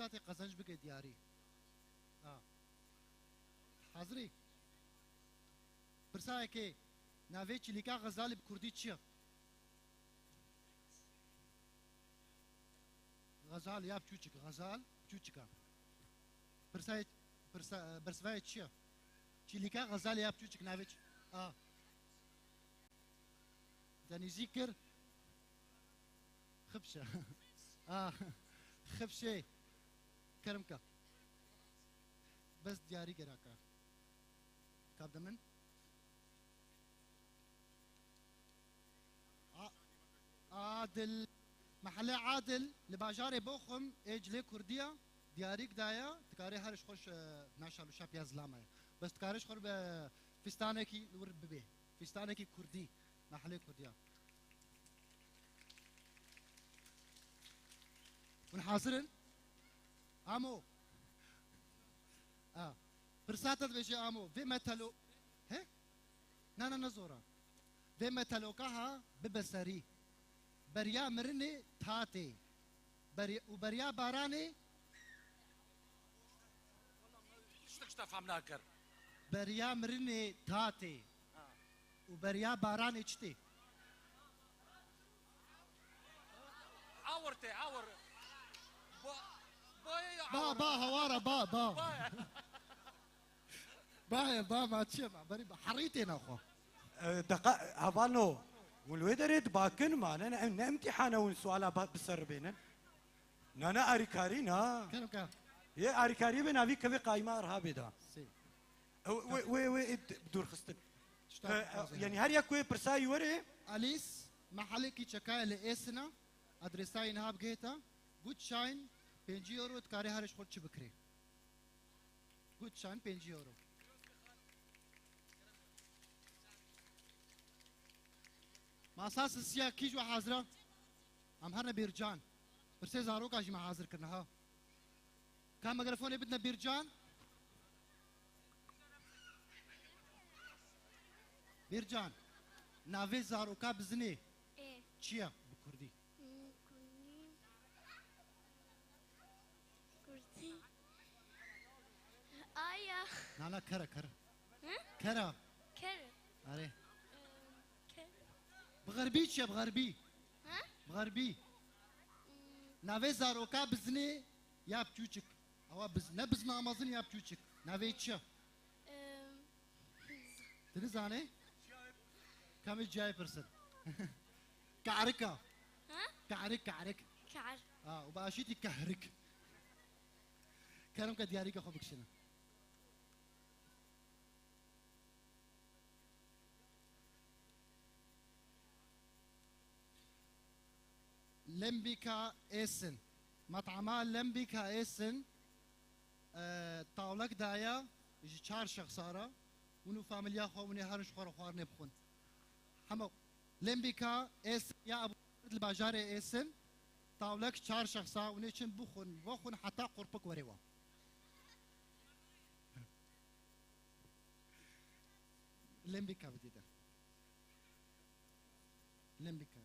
فرصتات قزنج بك دياري حاضري برسايكي نافي تشليكا غزالي بكردي تشيا غزال يا بتشوچك غزال بتشوچكا برساي تشيا تشليكا غزال يا بتشوچك نافي داني ذكر خبشه خبشه كرمكا بس دياري كراكا كابدا من عادل محلي عادل لباجاري بوخم اجلي كردية دياريك دايا تكاري هرش خوش ناشالو شاب يا زلامه بس تكاريش خور فستانكي ور ببي فستانكي كردي محلي كردية ونحاصرن امو برساتت بيجي امو في متلو هي نانا نزورا في متلو كها ببسري بريا مرني تاتي وبريا باراني شتكش تفهم ناكر بريا مرني تاتي وبريا باراني تشتي عورتي عور با هوارا با ما تشمع بري حريتي ناخو دقائق هافانو والويدريت باكن معنا امتحانه والسؤال بسر بينا نانا اريكاري نا كم يا اريكاري بنا في كيف قايمه ارهابي دا وي بدور خستن يعني هر يكوي برساي وري اليس محلكي تشكاي لاسنا ادريساي نهاب جيتا جود شاين 5 يورو تكاري هرش خود بكري جود شاين 5 يورو ما اساس السيا كيجوا حاضره ام هرنا بيرجان برسي زاروكا جي ما حاضر كرناها كان ميكروفون بدنا بيرجان بيرجان نافي زاروكا بزني ايه تشيا بكردي كردي آيا نانا كرا كر اري كر بغربي تشيا بغربي ها بغربي نافي زاروكا بزني يا بتوچك او نبز ما مازن يا بتوچك نافي تشيا تنزاني كم جاي برسل كعركة ها كعرك كعر وباشيتي كهرك كلام كدياريك اخو بكشنا لمبيكا ايسن مطعما لمبيكا ايسن طاولك دايا يجي 4 شخصارة ونو فاميليا خو وني هرش خور خوار نبخون حمو لمبيكا ايسن يا ابو الباجاري ايسن طاولك 4 شخصا وني چن بخون حتى قربك وريوا لمبيكا بديدا لمبيكا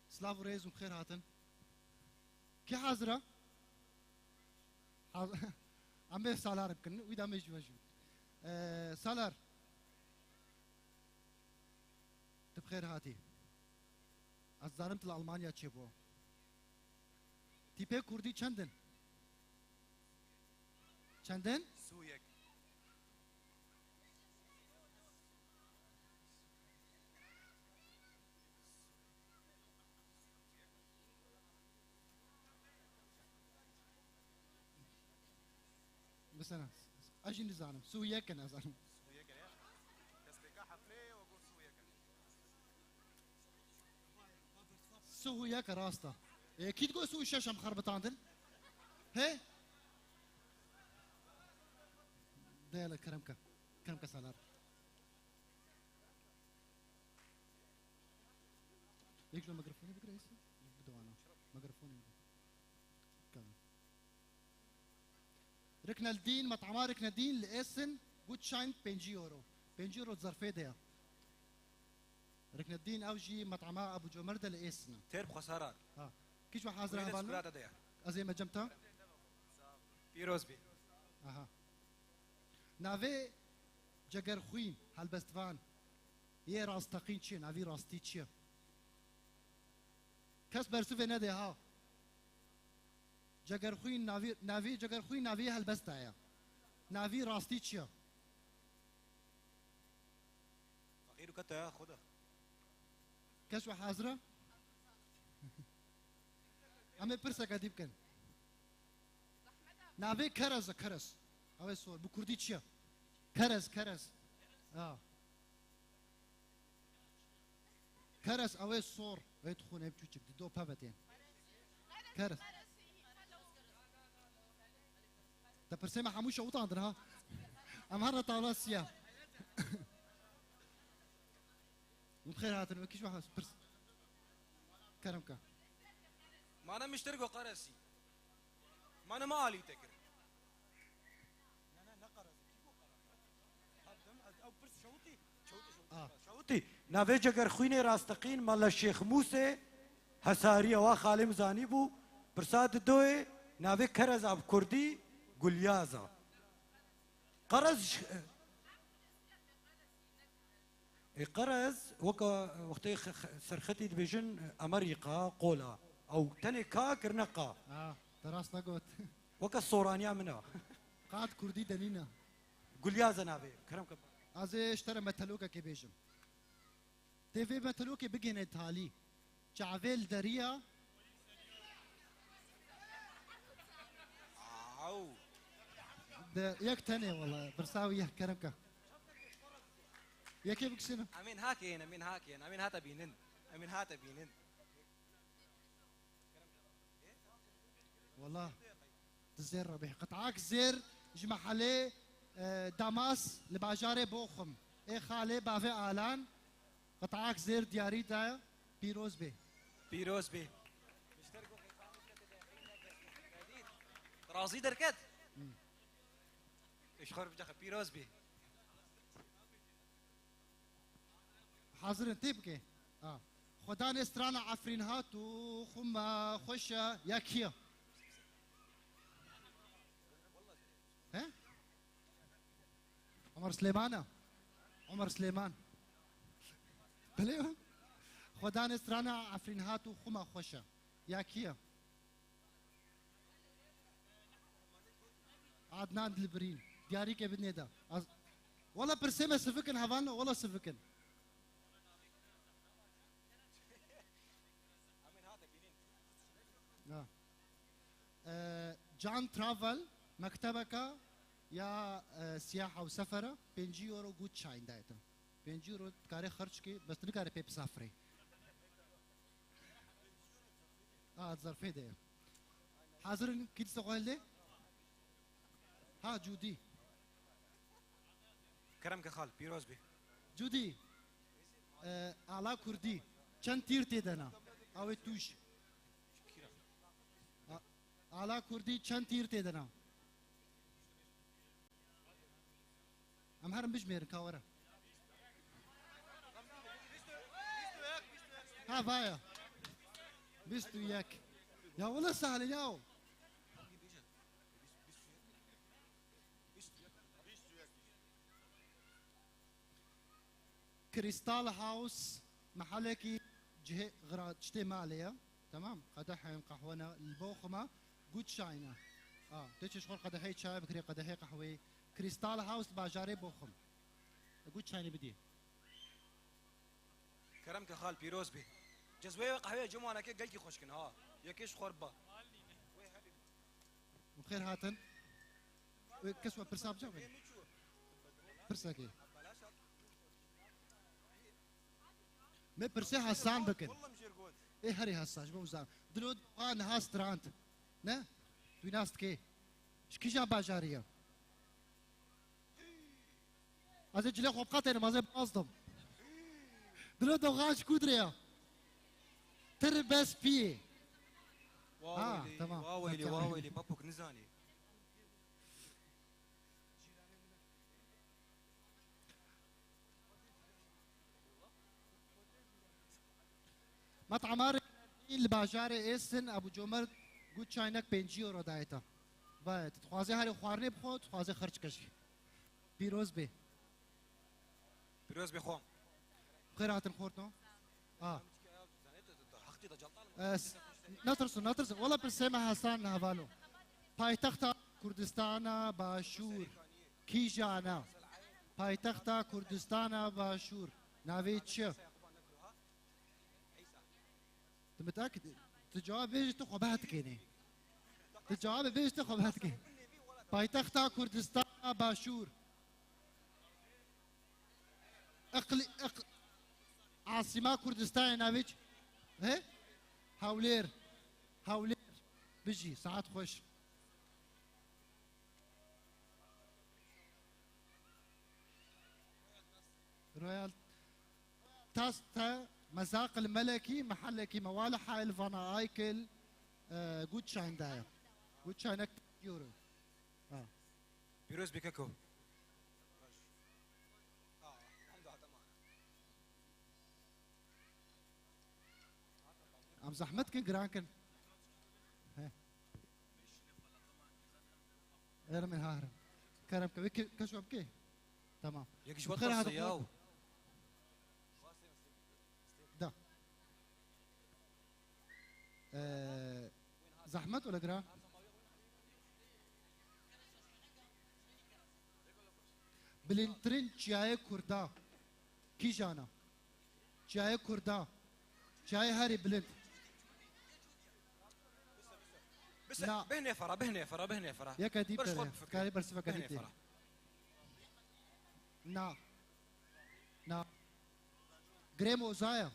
سلاف وريز وبخير هاتن كي حاضرة عم سالار بكن ويدا مش موجود سالار بخير هاتي ازدارمت لألمانيا تشيبو تيبي كردي چندن سويك بس انا اجي نزانم سويك انا زانم سويك يا تسبيكا حفلة وقول سويك سويك راستا اكيد تقول سوي الشاشه مخربطه عندن هي دايلا كرمك سالار ليك لو ميكروفوني بكره يسوي بدوانا ميكروفوني كمل ركنا الدين مطعما ركنا الدين لاسن جود شاين 5 يورو 5 يورو ظرفيه ديا ركن الدين أوجي مطعمة أبو جمردة لإسنا ترب خسارات كيش وحاضر ويدا هبالنا سكرات ديا أزي ما جمتا بيروز بي أها نافي جگر خوين هالبستفان يه راستقين چيه نافي راستي چيه كس برسوفه نده ها جگر خوين نافي جگر خوين نافي هالبستا نافي راستي چيه فقير كتا يا خدا كس وحاضره أما برسا قديم كان نافي كرز أوي سؤال بكردي چيه كرز كرز أوي صور ويدخون يبتوشك دو بابتين كرز ده برسيما حموشة وطاندرها أم هرنا طاولة سياه وبخير هاتن وكيش واحد برس كرمكا ما أنا مشترك وقرسي ما أنا ما علي تكر شوتي نافي جگر خويني راستقين مال الشيخ موسى هسارية وخالي مزاني بو برساد دوي نافي كرز اب كردي قليازا قرز قرز وقت سرختي دبيجن امريكا قولا او تاني كاكر نقا تراس نقوت وكا الصورانيا منها قاد كردي دنينا قليازا نافي كرم كبا ازي اشترى متلوكا كي بيجم تيفي متلوكي بجن تالي شعفيل دريا أو ده يك تاني والله برساوي يك كرمكا يا كيف بكسنا أمين هاكين أمين هاتا بينن أمين هاتا بينن والله تزير ربيع قطعاك زير جمع عليه داماس لباجاري بوخم اي خالي بافي آلان قطعاك زير دياري دا بيروز بي رازي دركت ايش خرب جاك بيروز بي حاضر انتبكي خدا نسترانا عفرين هاتو خما خوشا يا كيا ها عمر سليمان بليه خدا نسترانا عفرين هاتو خما خوشا يا كيا عدنان دلبرين دياري كيف بدني والله برسمة سفكن هفانا والله سفكن جان ترافل مكتبك يا سياحة وسفرة 5 يورو جود شاين دايتا 5 يورو تكاري خرج كي بس تنكاري بيب سافري ظرفي ده حاضرين كيد سؤال ده ها جودي كرم كخال بيروز بي جودي على كردي چند تیر تیدنا او توش على كردي چند تیر تیدنا ام هرم بجمير كاورا ها بايا بيستو ياك يا والله سهل ياو كريستال هاوس محلكي جهه غراد شتي ماليه تمام قدحين قهونا البوخمه جود شاينا تيجي شغل قدحي شاي بكري قدحي قهوه كريستال هاوس باجاري بوخم جود شايني بدي كرم كخال بيروز بي جزوي قهوه جمعه كي قلكي خوشكن ها يكيش خربه وخير هاتن كسوه برساب جابي برساكي ما برسي حسان بكن ايه هري حساش بوزان دلود هاس ترانت نه دوی ناست كي شكيجا باجاريه از جلي خوب قاتل ما زي بازدم دلود غاش كودريا تر بس بي تمام واويلي بابوك نزاني مطعم الباجاري ايسن ابو جمر قلت شاينك 5 يورو دايتا باید تخوازی هری خوارنی بخود تخوازی خرج کشی پیروز بی بيروز بخوم بخير هاتن خورتو حقتي دا جلطان نطرسو والله بالسيما حسان هفالو پایتخت کردستان باشور کی جانا پایتخت کردستان باشور ناوی چه انت متاكد تجاوب بيجي تخو بهتكيني تجاوب بيجي تخو بهتكي پایتخت کردستان باشور عاصمه كردستان ناويج هي هاولير بيجي ساعات خوش رويال تاستا مذاق الملكي محلكي موالح الفانا ايكل جود شاين داير جود شاينك يورو بيروز بكاكو ام زحمتك جرانكن انا من هاهرم كرم كبيك كشو بكي تمام يكش بخير وطا هذا صياو ده زحمت ولا جران بلنترين جاي كردا كي جانا جاي كردا جاي هاري بلند بس لا. بهنفرة يا كديب برش ترى خط كاري برسفة كديب ترى بهنفرة نا جريمو زايا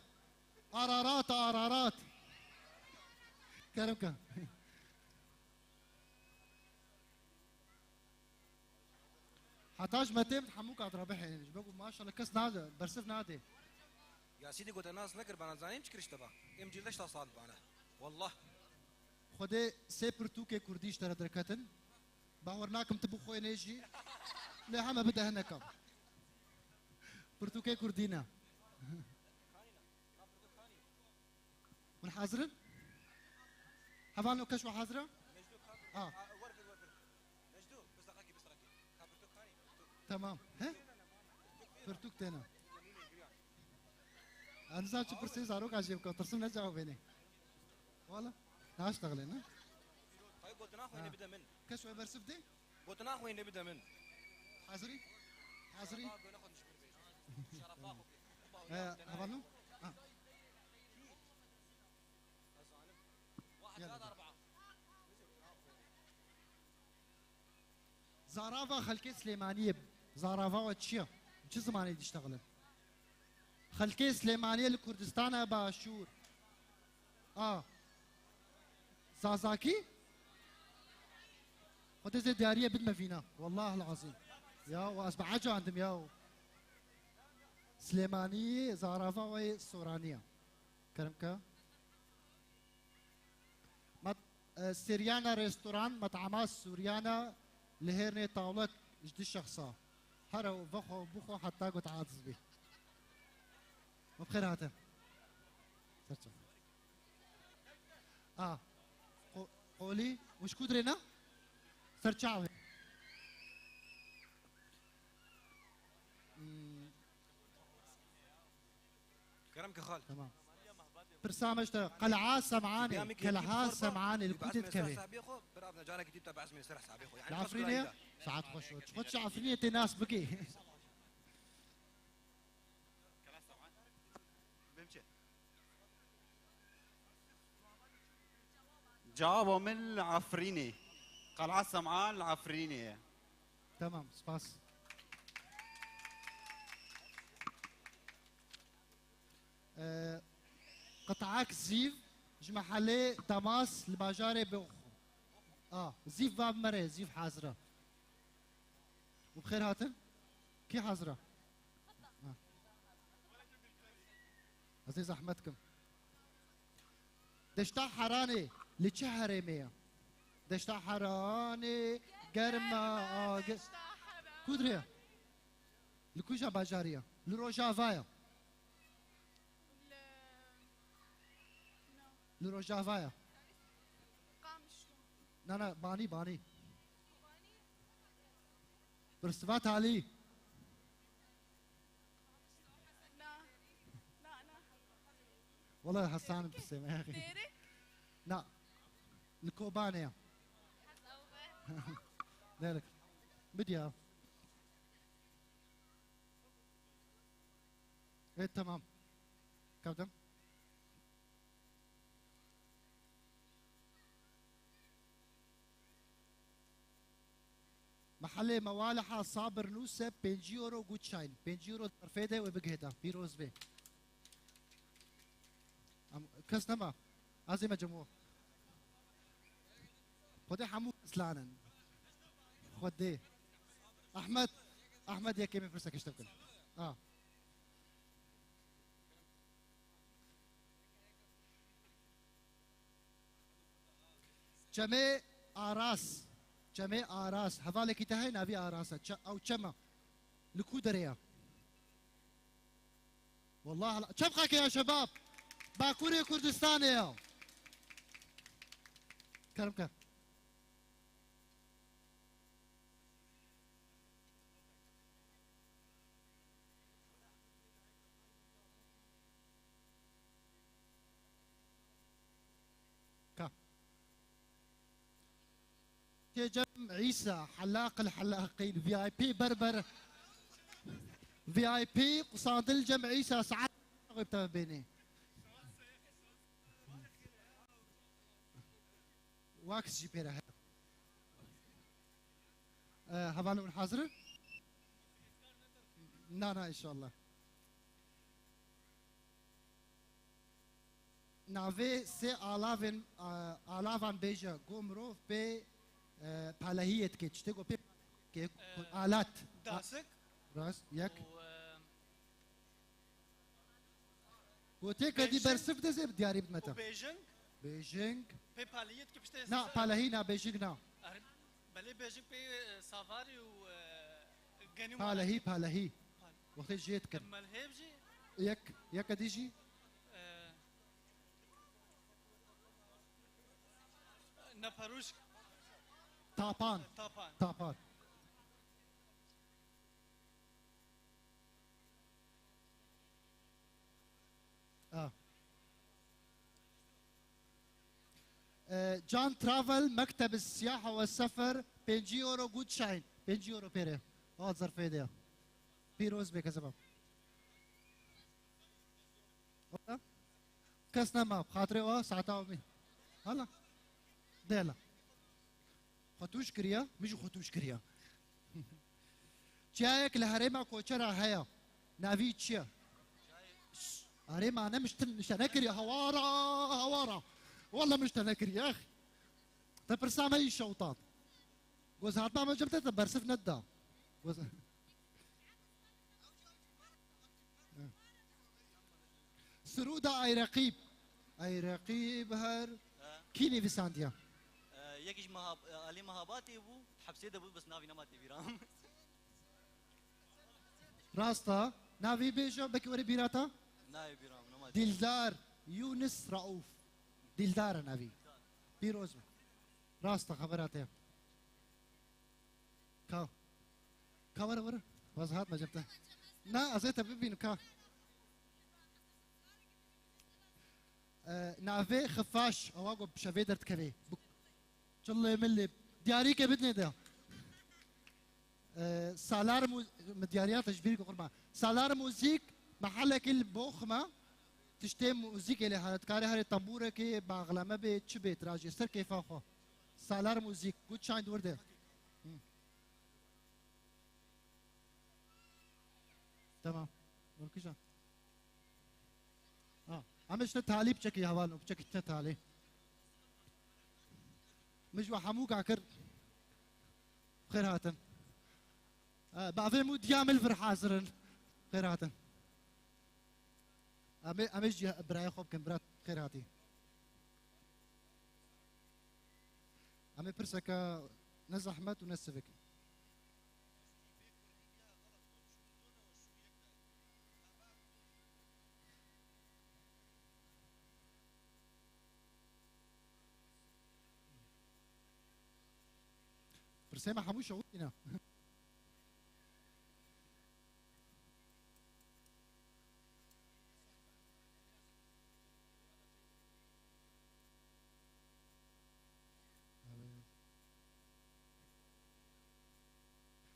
ارارات كرمكا حتاج متم حموك عاد رابح يعني بقول ما شاء الله كاس نادي برسف نادي يا سيدي قلت الناس نكر بنا زانين تشكرش تبع ام جيلش تصاد بنا والله خدي سيبرتو كي كرديش ترى دركتن باورناكم تبو خوي نيجي لا هم بدها هناك برتوكي كردينا من حاضرين هفانو كشوا حاضرة نجدو بس دقاقي كابرتو كاني تمام ها برتوك تينا انا زاد شو برسي زاروك عجيب كو ترسم نجاو بيني والله ناش تغلينا طيب قلت ناخذ نبدا من كشوا برسف دي قلت ناخذ نبدا من حاضرين حاضرين ناخذ شرف اخو هفانو واحد ثلاثة أربعة زارافا خلكي سليمانية زارافا وتشيا شو زماني دي اشتغلن خلكي سليمانية لكردستان باشور زازاكي وتزي ديارية بد ما فينا والله العظيم يا واسمع عجو عندهم يا سليمانية زارافا وسورانية كرمكا سيريانا ريستوران مطعمات سوريانا لهيرني طاولك جدي الشخصة هرو بخو بخو حتى قلت عاطز بي بخير هاتم قولي وش كودرينا سرچاوي كرمك خال تمام برسامج قلعة سمعاني قلعة سمعاني الكوتة كبي برابنا جانا كتيب تبع اسمي سرح سابيخو يعني العفرينية ساعات خش عفرينية ناس بكي جاوبوا من العفريني قلعة سمعان العفريني تمام سباس قطعاك زيف جمحلي دماس الباجاري بوخو زيف باب مري زيف حاضرة وبخير هاتن كي حاضرة عزيز احمدكم دشتا حراني لشهري مية دشتا حراني قرمة كودريا لكوجا باجارية لروجا فايا لروجافايا قامشو نا باني برستفات علي نا نا والله حسان بسم يا اخي ديرك نا الكوبانيا ذلك بديها ايه تمام كابتن محل موالحة صابر نوسة 5 يورو جوتشاين 5 يورو طرفيده وبقهده بيروز بي كاس نما عزيمة جمهور خدي حمو سلانا خدي احمد يا كيمي فرصك اشتغل جميع آراس هذا كتاهي نبي آراسة أو شما لكودريا والله لا شبقك يا شباب باكوري كردستان يا كرمك جم عيسى حلاق الحلاقين في اي بي بربر في اي بي قصاد الجم عيسى ساعات غبت بيني واكس جيبيرا هفانو من حاضر نا ان شاء الله نافي سي آلافن بيجا قومرو بي بالهية كيتش تيجو بي كي آلات داسك راس ياك و وتيكا دي برسف ده زي بدياري بمتى وبيجنج بيجينغ باليت كيف تشتغل نا بالهي نا بيجينغ نا بلي بيجنج بي سافاري و جاني بالهي وقت جيت كان لما الهيبجي ياك ديجي نفروش طابان جان ترافل مكتب السياحة والسفر 5 يورو جود شاين 5 يورو بيري ظرف ايديا بيروز بك يا شباب كسنا ما بخاطري ساعتها ومي هلا ديلا خطوش كريا مش خطوش كريا جايك لهريما كوتشرا هيا نافي تشيا هريما انا مش تنكري هوارا والله مش تنكري يا اخي تبرسا ما الشوطات جوز هاتنا ما جبت تبرسف ندا جوز سرودا اي رقيب هر كيني في سانتيا يكيش علي مهاباتي بو حبسي دبو بس نافي نماتي بيرام راستا نافي بيجو بكي وري بيراتا ناي بيرام نماتي دلدار يونس رؤوف دلدار نافي بيروز راستا خبراتي كا ورا وزهات ما جبته نا ازيت ببين كا نافي خفاش اواقو بشافيدر تكفي الله يملي دياريك بدني ده سالار مدياريات جبيرك قربان سالار موزيك محلك البوخمه تشتي موزيك اللي هتكاري هاري طنبوره كي باغلمه بي تشبيت راجستر كيف اخو سالار موزيك جود شاين ورده تمام وركيشا عمش نتالي بشكي هوالو بشكي تتالي مجوا حموك عكر خير هاتن بعضهم مو ديامل فر حاضرن خير هاتن امجي براي خوب كم برات خير هاتي امي برسكا نزحمت ونسفك برسيمة حموشة وطينا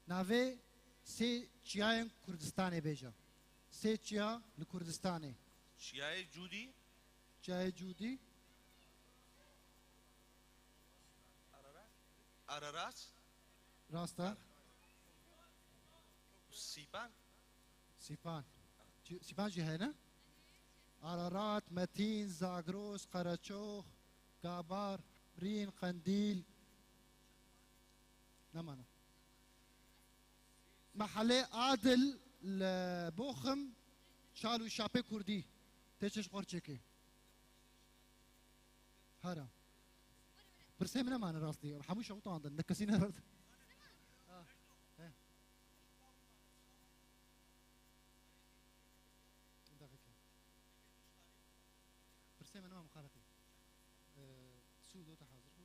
ناوي سي چیاین کردستانê bêje. Sê çiya li Kurdistanê. شياي جودي Çiyayê Cudî, أراراس rast e, سيبان Sîpan. Sîpan jî heye ne? Ararat, Metin, Zagros, Qaraçox, Gabar, Brîn, Qendîl. Nemane. محلê Adil li Boxim şal û şapê Kurdî. Tê çeş xorçekê. Hera. Pirsê min nemane rastî. Hemû şewtandin. Nekesî nerad. Pirsê min nemam xaretî. Sûd ota hazir bû.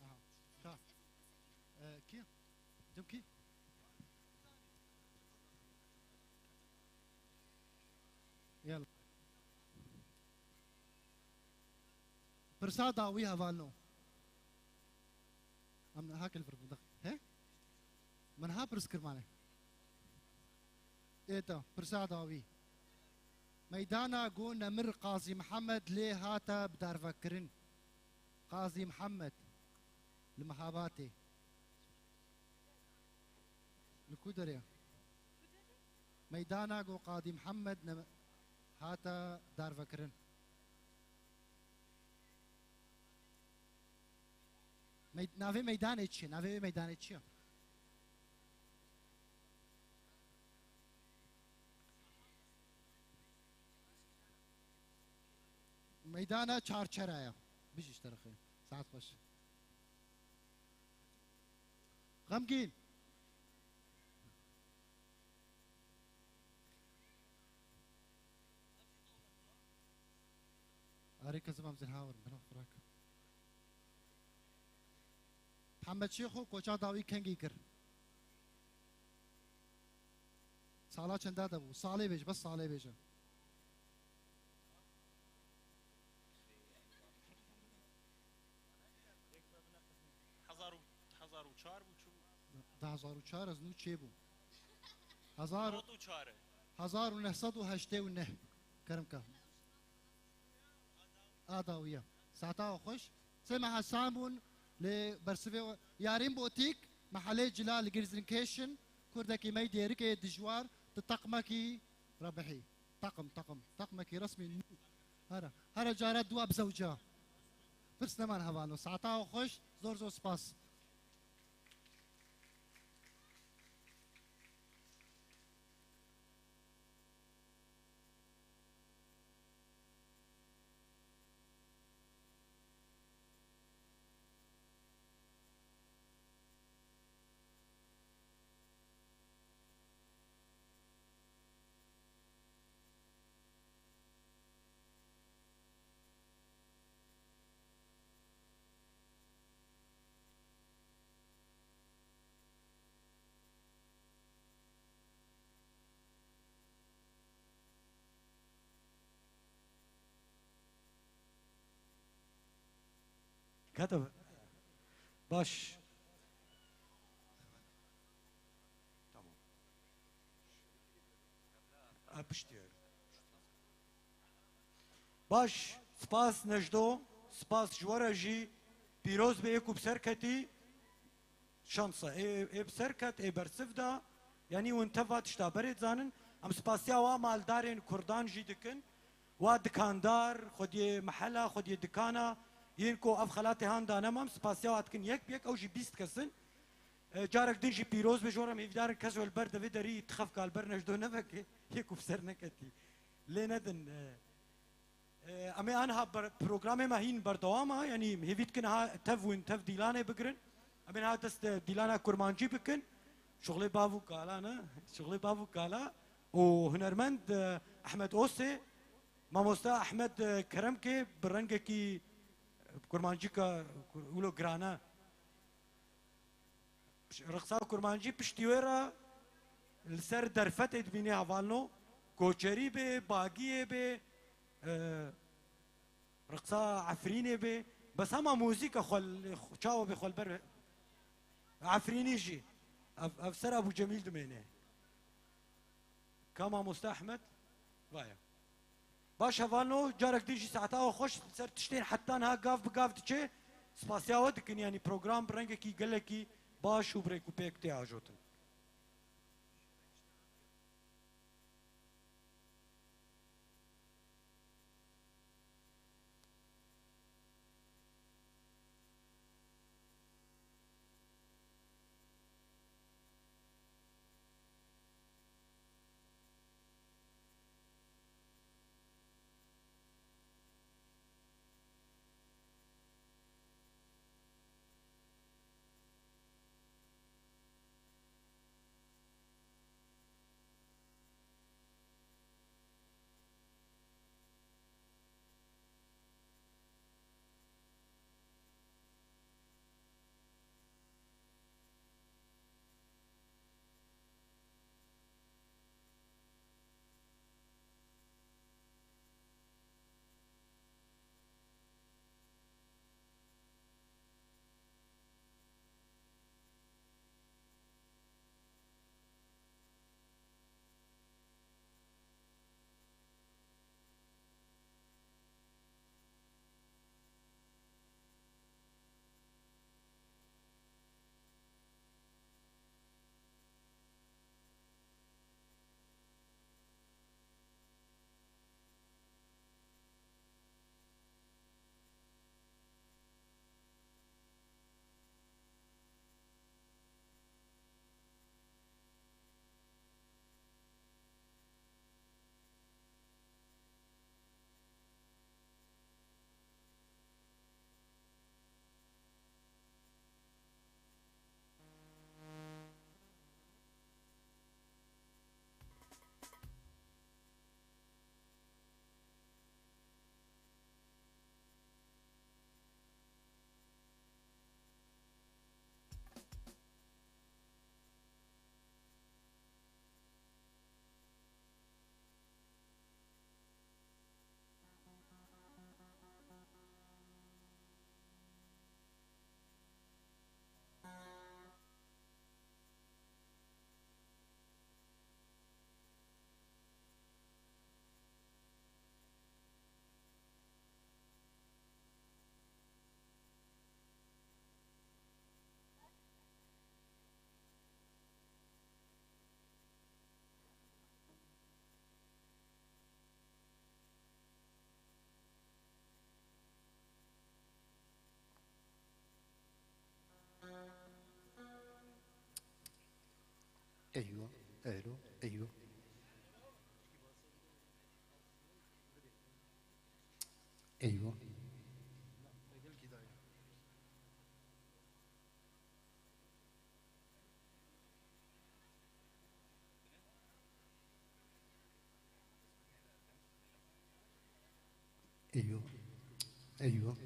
Aha. Ta. Kî? Dem kî? يلا برسا داوي هفالنو ام هاكل فربندخ ها من ها برسكر مانه ايتا برسا داوي ميدانا جو نمر قاضي محمد ليه هاتا بدار فكرن قاضي محمد المحاباتي الكودريا ميدانا جو قاضي محمد هاتا دار فكرن ناوی میدان چیه؟ ناوی میدان چیه؟ میدان چارچرایه بیشتر ترخی ساعت خوش غمگین أريك زمان زنهاور بنا فراك محمد شيخو كوچا داوي كنگي كر سالا چند دادو سالي بيج بس سالي بيج هزار و چار بو چو 1004 از نو چه بو 1989 كرم كه آداوية ساعتها خوش سمع سامون لبرسفي يارين بوتيك محلي جلال جيرزنكيشن كردكي مي ديركي دجوار تطقمكي ربحي طقمكي رسمي هرا جارات دواب زوجة فرس نمان هوالو ساعتها خوش زور سباس كتب باش تمام ابشتير باش سپاس نجدو سپاس جوارا جي بيروز بيكو بسركتي شانسة اي بسركت اي برسفدا يعني وانتفا تشتابرت زانن ام سپاسيا وا مالدارين كردان جي دكن وا دكاندار خدي محلا خدي دكانا ينكو اف خلاتي هاندا نمام سپاسيا واتكن يك بيك او جي بيست كسن جارك دين جي بيروز بجورا ميفدار كسو البرد فيدري تخف قال برنج دو نفك يكو بسر نكتي ليندن امي انا بروجرام ما هين بردواما يعني هيفيت كنها تفوين تف ديلانه بقرن امي ها دست ديلانا كرمانجي بكن شغلي بافو قالا انا شغلي بافو قالا وهنرمند احمد اوسي ماموستا احمد كرمكي برنجكي كرمانجي كا ولو جرانا رقصا كرمانجي بشتيورا السر درفت ادميني هفالنو كوچري به باقيه به رقصا عفريني به بس هما موزيكا خل تشاو بخل بر عفريني جي افسر ابو جميل دمينه كما مستحمد وايا باش هفالنو جارك ديجي ساعتها وخش سر تشتين حتى نها قاف بقاف تشي سباسيا ودكن يعني بروجرام برنجة كي قال لك باش وبريك وبيك تياجوتن ايوه الو ايوه ايوه ايوه ايوه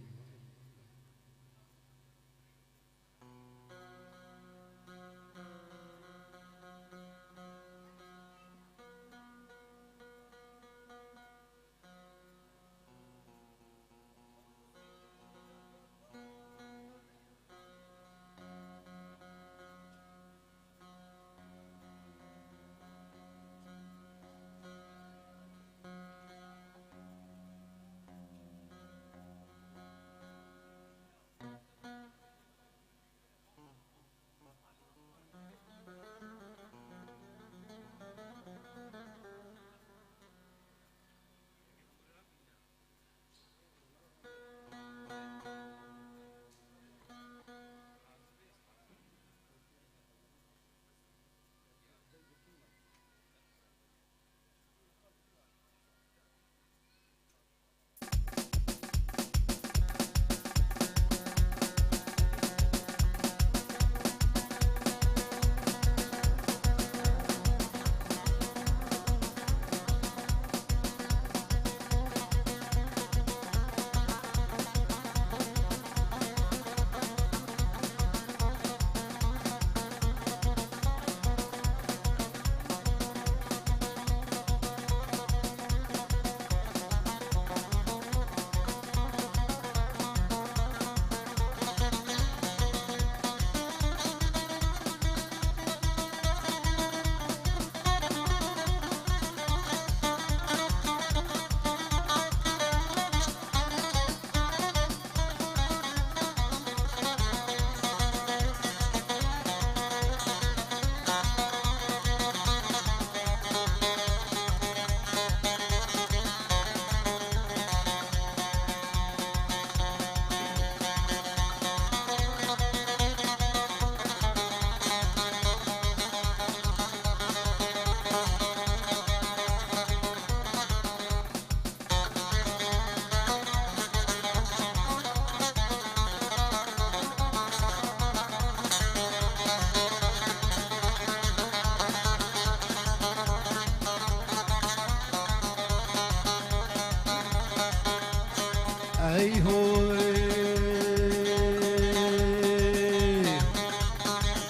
ای هوی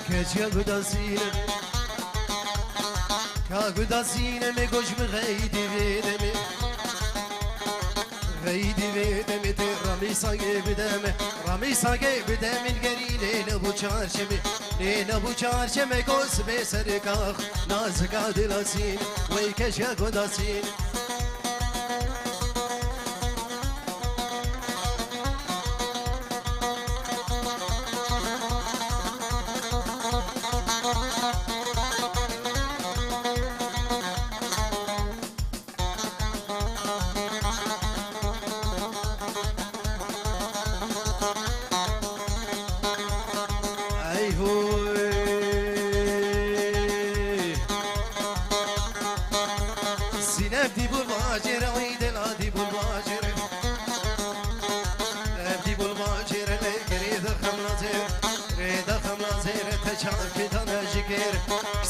کچیا گداسینه کا گداسینه می گوش می غیدی ویدمی غیدی ویدمی تی رامی ساگه بدم رامی ساگه بدم الگری لینا بو چارشمی لینا بو چارشمی گوز به سر کاخ نازگا دلاسین وی کچیا گداسین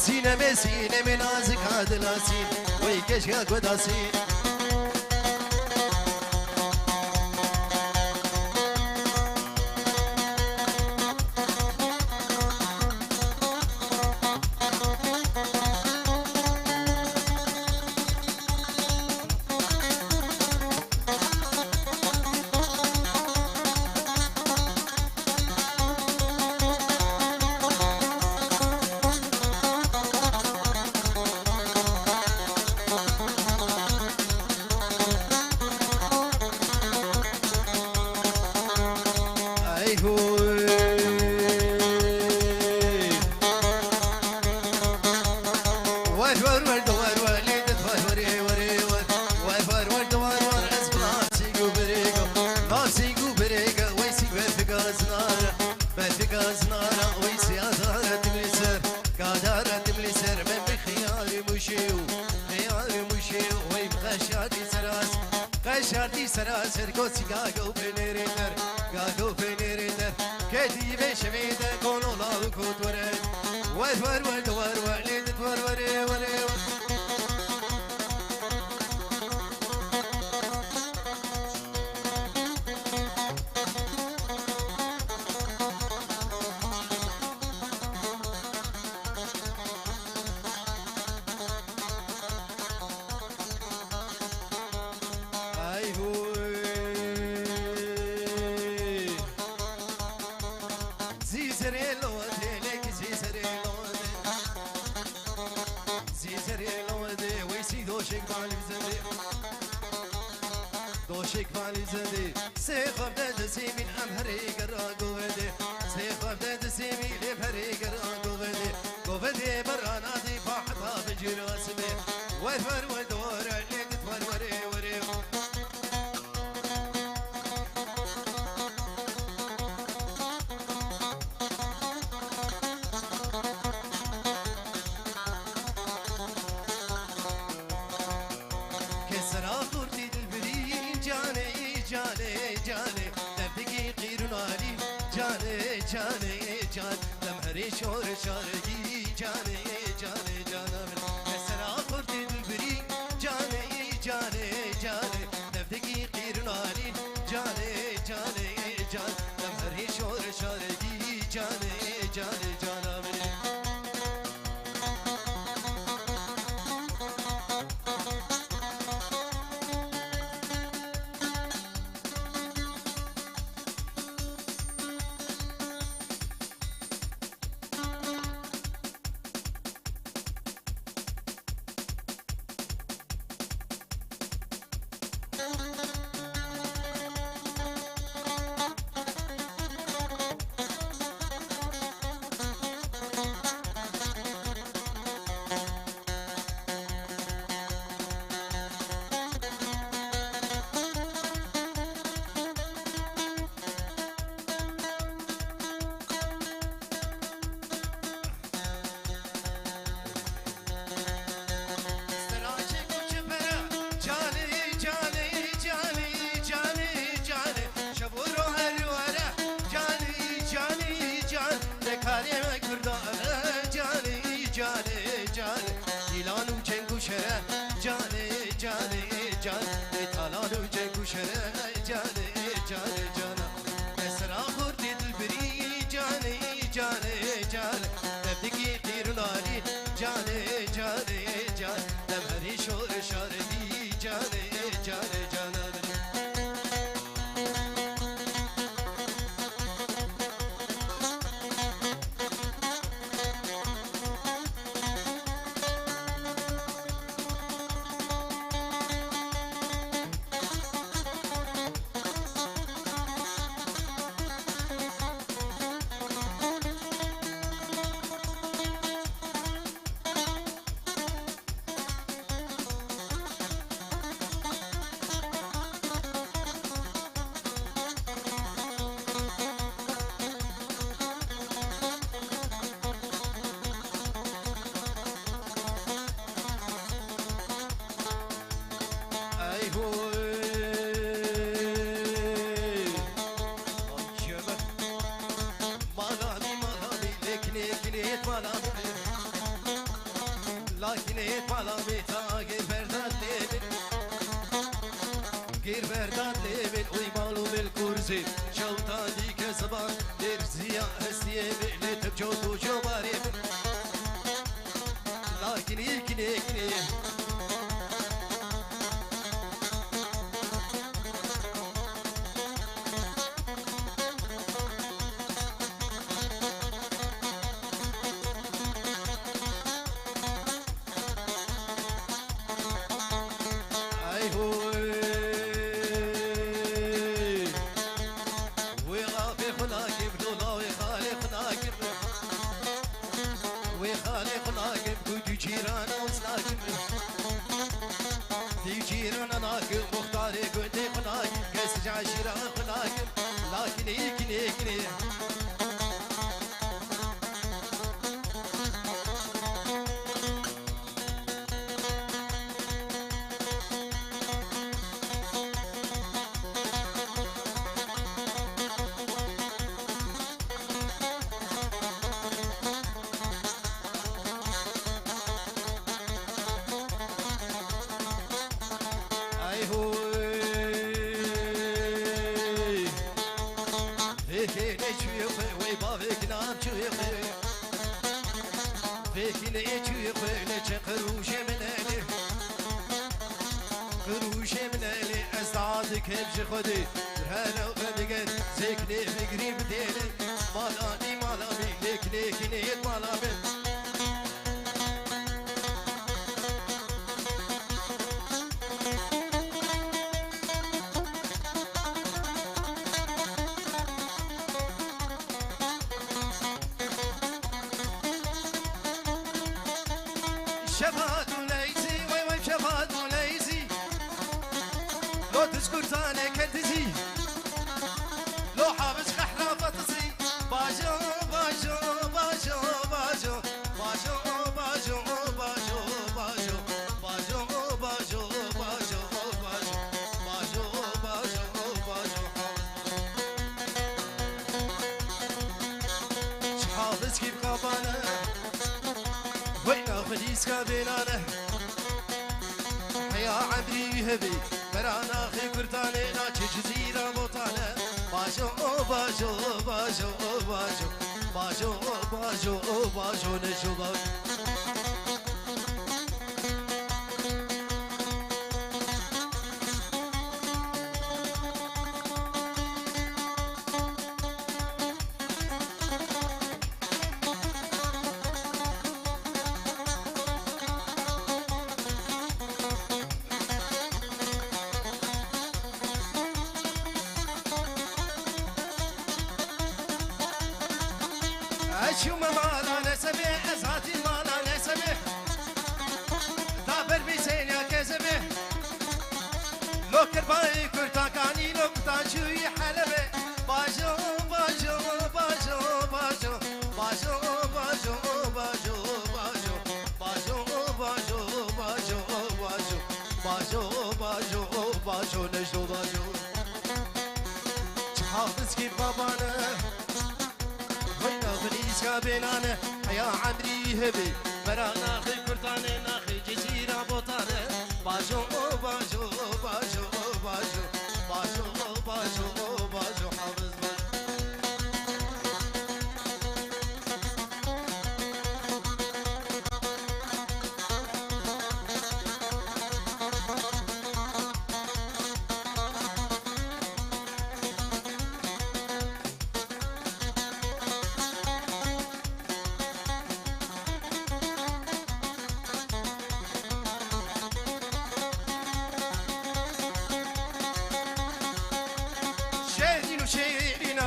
سینه سینه من نازک هادلاسین وی کشیا گداسین شادی سراسر کوسی گاگو پنیریتر گاگو پنیریتر کدی بشمیده کنو لاو کودوره ور ور ور ور ور لیدت ور ور ور شور شارگی جانه جانه جانم مثلا خورتی دلبری جانه جانه جانه نفدگی قیرنانی جانه جانه جان نمهری شور شارگی جانه جانه جانم جانه جانه جان تالانو جنگو شره جانه جانه جانه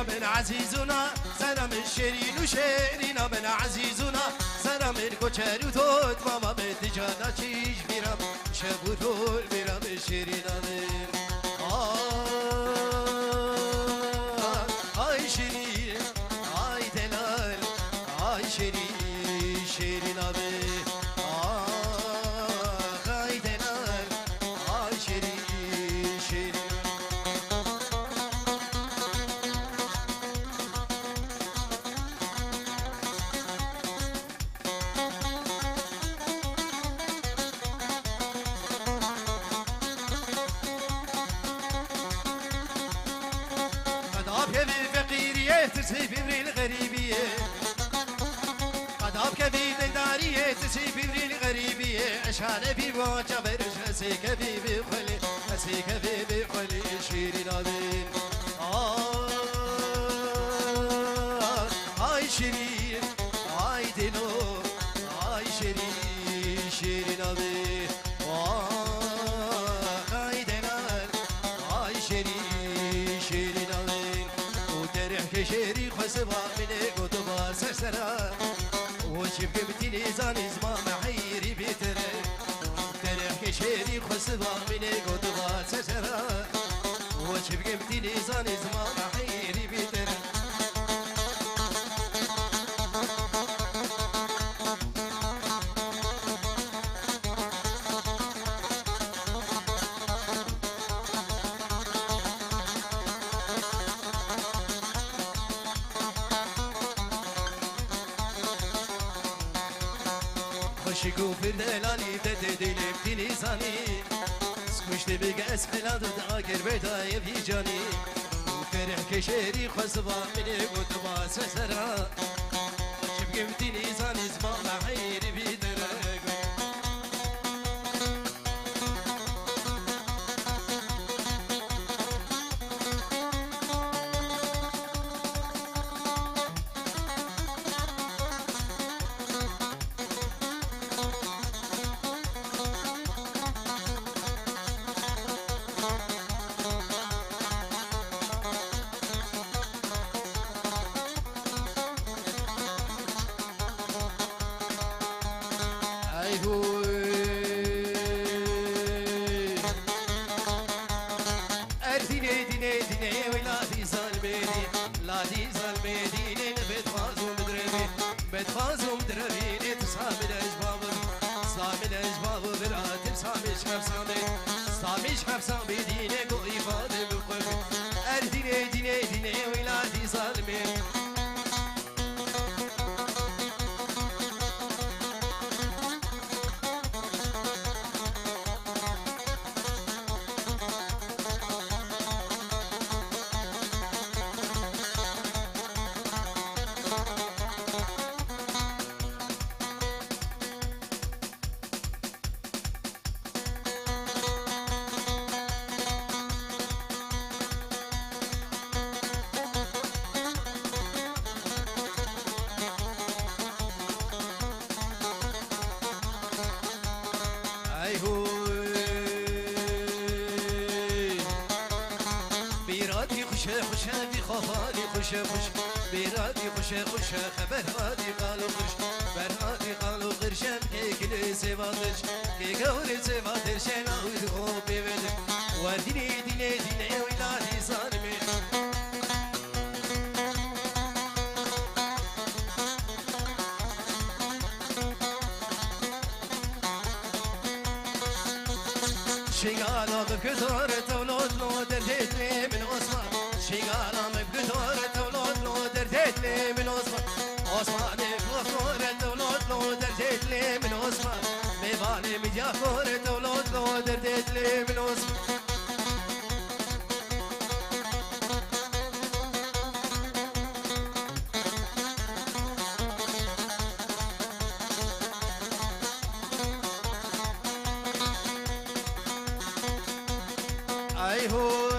من عزيزنا سلام الشيرين وشيرين من عزيزنا سلام الكوشر وتوت ماما بتجانا تشيش بيرام شبوتول بيرام الشيرين آي شيرين آي دلال آي شيرين شيرين آي دلال آي شيرين شيرين تسي ببري الغريبية قد أبكى بدارية تسي ببري الغريبية عشان بيواجه برش أسيك بخلي أسيك بخلي شيرين أبين آي شيرين آي دلو آي شيرين شيرين أبين آي دلال آي شيرين شيرين أبين شيري خسبا من قطبا سرسرا وشب قبتني زاني زما محيري بيتري تريح شيري خسبا من قطبا سرسرا وشب قبتني زاني زما محيري بيتري شكو في الدلالي تدي لبتني زاني سكوشت بقى اسفلا داقر بيتا يبي جاني وفرح كشيري خصبا من قطبا سسرا شبقى بتني زاني زمان محيري بيدرق بتخازم دربيني تصامي الأجباب صامي الأجباب براتب صامي شحف صامي شحف صامي ديني قوي فاضي بالقلب أرديني ديني ديني ولادي ظالمين خوش بيرادي خوش خبر هادي قالوا قرش برهادي قالوا قرشم كي سيفاتش كي قولي سيفاتش انا ودو بيبدك وديني ديني ديني ولادي صارمي شيغالا بكثر تولد لو دردت لي من عثمان شيغالا بكثر لي من عثمان عثمان بفخور تولد لو دردت لي من عثمان ميباني مجافور تولد لو دردت لي من عثمان اي هو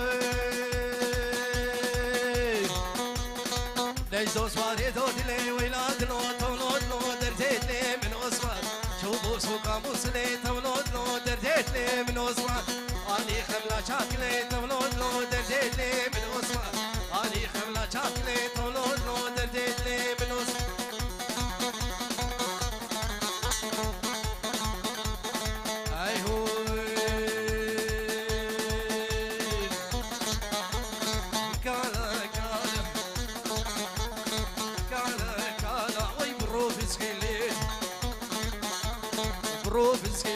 دوس واري دود لي ولاد لو تولد لو دردت لي من عثمان شوفوا سوق قاموس لي تولد لو دردت لي من عثمان اني خملا شاك لي تولد لو دردت لي من عثمان اني خملا شاك الروف